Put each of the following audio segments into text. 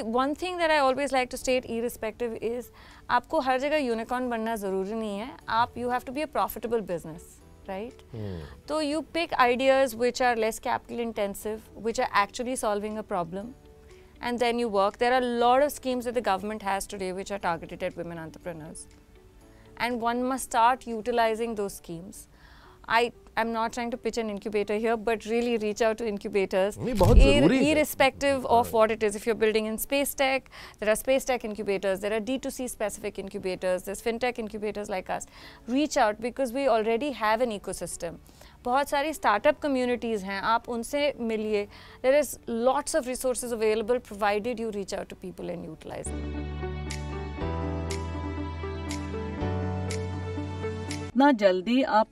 one thing that I always like to state irrespective is आपको हर जगह unicorn बनना ज़रूरी नहीं है. आप you have to be a profitable business, right? So you pick ideas which are less capital intensive, which are actually solving a problem, and then you work. There are a lot of schemes that the government has today which are targeted at women entrepreneurs, and one must start utilizing those schemes. I'm not trying to pitch an incubator here, but really reach out to incubators, irrespective of what it is. If you're building in space tech, there are space tech incubators, there are D2C specific incubators, there's fintech incubators like us. Reach out because we already have an ecosystem. बहुत सारी startup communities हैं, आप उनसे मिलिए. There is lots of resources available provided you reach out to people and utilize them. ना जल्दी आप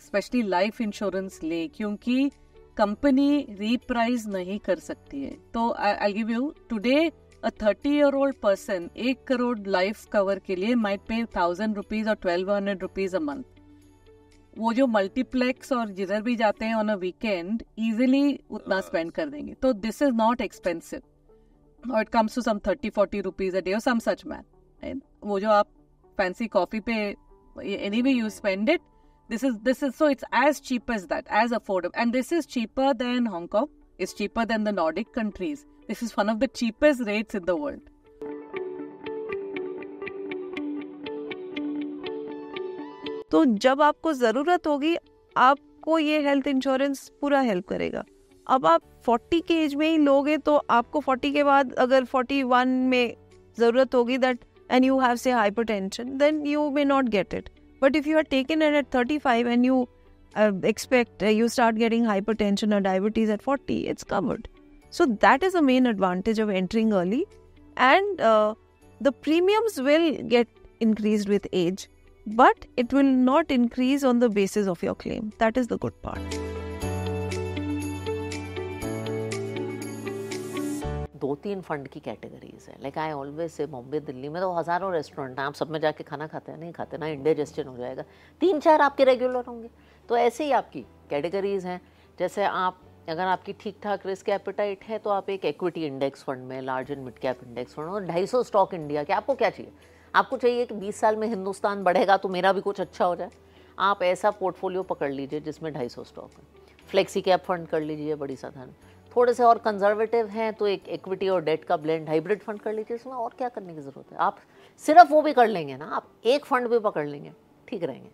specially life insurance ले, क्योंकि कंपनी रीप्राइज नहीं कर सकती है. तो I give you today a 30-year-old person 1 crore life cover के लिए माइट पे 1,000 रुपीज और 1,200 रुपीज अ मंथ. वो जो मल्टीप्लेक्स और जिधर भी जाते हैं ऑन अ वीकेंड इजिली उतना स्पेंड कर देंगे. तो दिस इज नॉट एक्सपेंसिव, और it comes to some 30-40 rupees a day और सम सच मैन. वो जो आप फैंसी कॉफी पे anyway you spend it, This is so it's as cheap as that, as affordable, and this is cheaper than Hong Kong. It's cheaper than the Nordic countries. This is one of the cheapest rates in the world. तो जब आपको जरूरत होगी आपको ये health insurance पूरा help करेगा. अब आप 40 के एज में ही लोगे तो आपको 40 के बाद अगर 41 में जरूरत होगी that and you have say hypertension, then you may not get it. But if you are taken it at 35 and you expect you start getting hypertension or diabetes at 40, it's covered. So that is the main advantage of entering early. And the premiums will get increased with age, but it will not increase on the basis of your claim. That is the good part. 2-3 fund की categories है. Like I always say Bombay Delhi में तो हज़ारों restaurant हैं, आप सब में जाके खाना खाते हैं, नहीं खाते ना, इंडाइजेशन हो जाएगा. 3-4 आपके रेगुलर होंगे. तो ऐसे ही आपकी कैटेगरीज हैं. जैसे आप अगर आपकी ठीक ठाक रिस्क एपेटाइट है तो आप एक इक्विटी इंडेक्स फंड में, large and mid cap index fund और 250 स्टॉक इंडिया के. आपको क्या चाहिए? आपको चाहिए कि 20 साल में हिंदुस्तान बढ़ेगा तो मेरा भी कुछ अच्छा हो जाए. आप ऐसा पोर्टफोलियो पकड़ लीजिए जिसमें 250 स्टॉक है. फ्लेक्सी कैप फंड कर लीजिए, बड़ी साधारण. थोड़े से और कंजर्वेटिव हैं तो एक इक्विटी और डेट का ब्लेंड हाइब्रिड फंड कर लीजिए. इसमें और क्या करने की ज़रूरत है? आप सिर्फ वो भी कर लेंगे ना, आप एक फंड भी पकड़ लेंगे, ठीक रहेंगे.